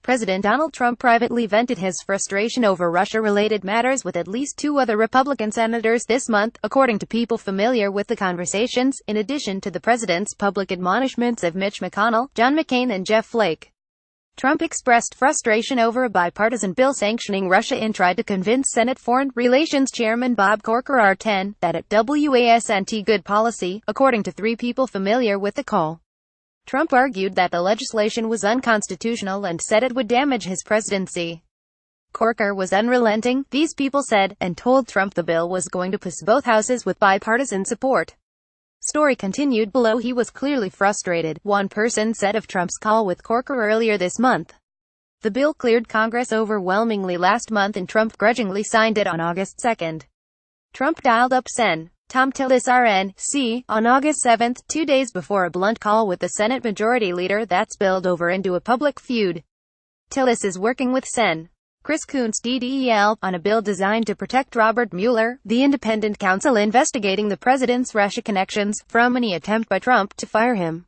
President Donald Trump privately vented his frustration over Russia-related matters with at least two other Republican senators this month, according to people familiar with the conversations, in addition to the president's public admonishments of Mitch McConnell, John McCain and Jeff Flake. Trump expressed frustration over a bipartisan bill sanctioning Russia and tried to convince Senate Foreign Relations Chairman Bob Corker R10 that it wasn't good policy, according to three people familiar with the call. Trump argued that the legislation was unconstitutional and said it would damage his presidency. Corker was unrelenting, these people said, and told Trump the bill was going to pass both houses with bipartisan support. Story continued below. He was clearly frustrated, one person said of Trump's call with Corker earlier this month. The bill cleared Congress overwhelmingly last month and Trump grudgingly signed it on August 2. Trump dialed up Sen. Thom Tillis RNC, on August 7, 2 days before a blunt call with the Senate Majority Leader that spilled over into a public feud. Tillis is working with Sen. Chris Coons DDEL, on a bill designed to protect Robert Mueller, the independent counsel investigating the president's Russia connections, from any attempt by Trump to fire him.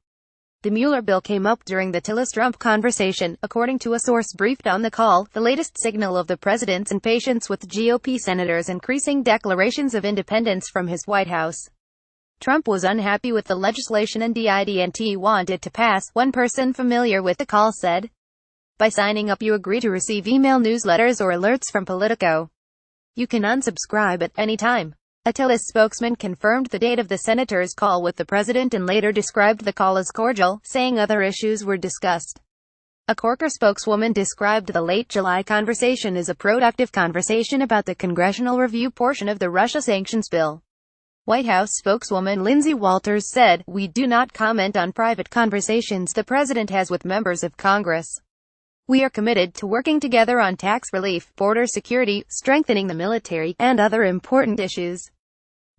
The Mueller bill came up during the Tillis-Trump conversation, according to a source briefed on the call, the latest signal of the president's impatience with GOP senators' increasing declarations of independence from his White House. Trump was unhappy with the legislation and didn't want it to pass, one person familiar with the call said. By signing up you agree to receive email newsletters or alerts from Politico. You can unsubscribe at any time. A Tillis spokesman confirmed the date of the senator's call with the president and later described the call as cordial, saying other issues were discussed. A Corker spokeswoman described the late July conversation as a productive conversation about the congressional review portion of the Russia sanctions bill. White House spokeswoman Lindsay Walters said, "We do not comment on private conversations the president has with members of Congress. We are committed to working together on tax relief, border security, strengthening the military, and other important issues."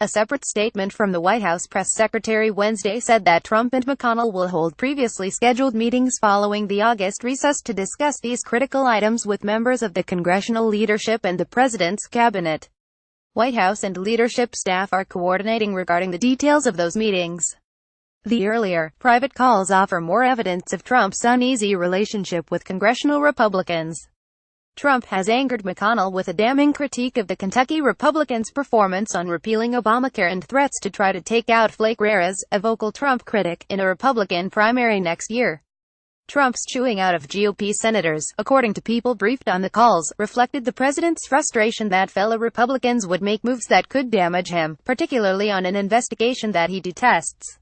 A separate statement from the White House press secretary Wednesday said that Trump and McConnell will hold previously scheduled meetings following the August recess to discuss these critical items with members of the congressional leadership and the president's cabinet. White House and leadership staff are coordinating regarding the details of those meetings. The earlier, private calls offer more evidence of Trump's uneasy relationship with congressional Republicans. Trump has angered McConnell with a damning critique of the Kentucky Republicans' performance on repealing Obamacare and threats to try to take out Flake Rares, a vocal Trump critic, in a Republican primary next year. Trump's chewing out of GOP senators, according to people briefed on the calls, reflected the president's frustration that fellow Republicans would make moves that could damage him, particularly on an investigation that he detests.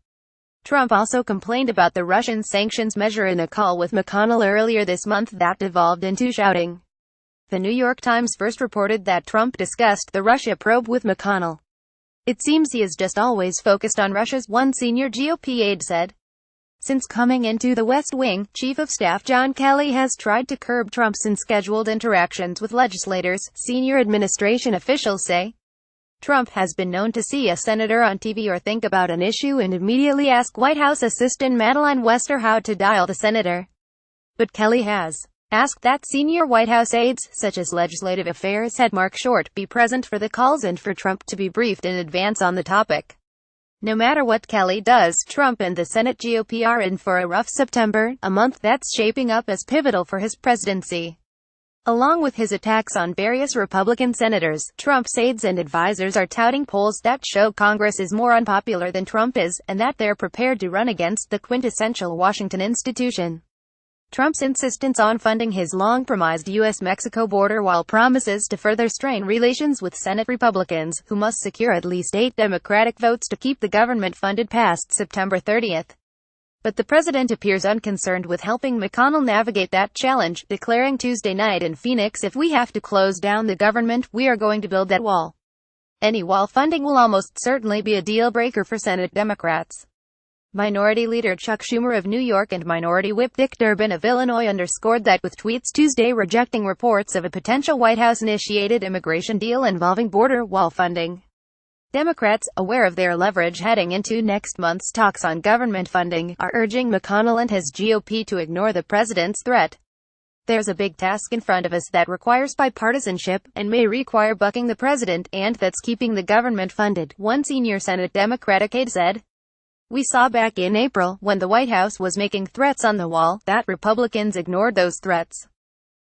Trump also complained about the Russian sanctions measure in a call with McConnell earlier this month that devolved into shouting. The New York Times first reported that Trump discussed the Russia probe with McConnell. "It seems he is just always focused on Russia's," one senior GOP aide said. Since coming into the West Wing, Chief of Staff John Kelly has tried to curb Trump's unscheduled interactions with legislators, senior administration officials say. Trump has been known to see a senator on TV or think about an issue and immediately ask White House assistant Madeleine Wester how to dial the senator. But Kelly has asked that senior White House aides, such as Legislative Affairs head Mark Short, be present for the calls and for Trump to be briefed in advance on the topic. No matter what Kelly does, Trump and the Senate GOP are in for a rough September, a month that's shaping up as pivotal for his presidency. Along with his attacks on various Republican senators, Trump's aides and advisors are touting polls that show Congress is more unpopular than Trump is, and that they're prepared to run against the quintessential Washington institution. Trump's insistence on funding his long-promised U.S.-Mexico border while promises to further strain relations with Senate Republicans, who must secure at least 8 Democratic votes to keep the government funded past September 30. But the president appears unconcerned with helping McConnell navigate that challenge, declaring Tuesday night in Phoenix, "If we have to close down the government, we are going to build that wall. Any wall funding will almost certainly be a deal-breaker for Senate Democrats." Minority Leader Chuck Schumer of New York and Minority Whip Dick Durbin of Illinois underscored that with tweets Tuesday rejecting reports of a potential White House-initiated immigration deal involving border wall funding. Democrats, aware of their leverage heading into next month's talks on government funding, are urging McConnell and his GOP to ignore the president's threat. "There's a big task in front of us that requires bipartisanship, and may require bucking the president, and that's keeping the government funded," one senior Senate Democratic aide said. "We saw back in April, when the White House was making threats on the wall, that Republicans ignored those threats.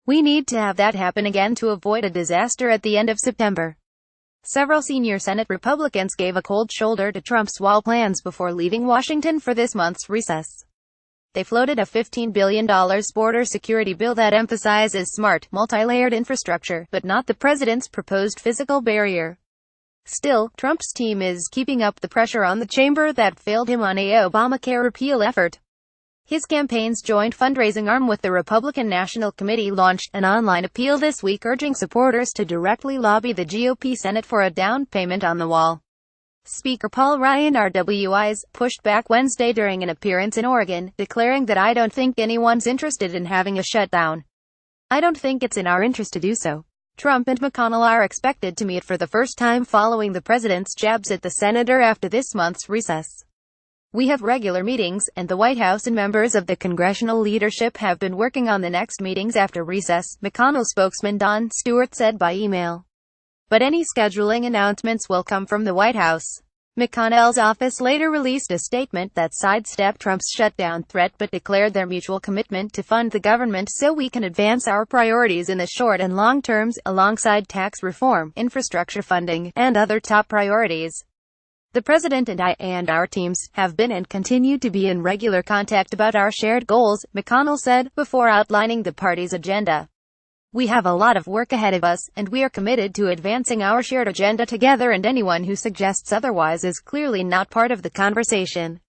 We need to have that happen again to avoid a disaster at the end of September. Several senior Senate Republicans gave a cold shoulder to Trump's wall plans before leaving Washington for this month's recess. They floated a $15 billion border security bill that emphasizes smart, multi-layered infrastructure, but not the president's proposed physical barrier. Still, Trump's team is keeping up the pressure on the chamber that failed him on a Obamacare repeal effort. His campaign's joint fundraising arm with the Republican National Committee launched an online appeal this week urging supporters to directly lobby the GOP Senate for a down payment on the wall. Speaker Paul Ryan RWIs pushed back Wednesday during an appearance in Oregon, declaring that "I don't think anyone's interested in having a shutdown. I don't think it's in our interest to do so." Trump and McConnell are expected to meet for the first time following the president's jabs at the senator after this month's recess. "We have regular meetings, and the White House and members of the congressional leadership have been working on the next meetings after recess," McConnell spokesman Don Stewart said by email. "But any scheduling announcements will come from the White House." McConnell's office later released a statement that sidestepped Trump's shutdown threat but declared their mutual commitment to fund the government so we can advance our priorities in the short and long terms, alongside tax reform, infrastructure funding, and other top priorities. "The President and I, and our teams, have been and continue to be in regular contact about our shared goals," McConnell said, before outlining the party's agenda. "We have a lot of work ahead of us, and we are committed to advancing our shared agenda together, and anyone who suggests otherwise is clearly not part of the conversation."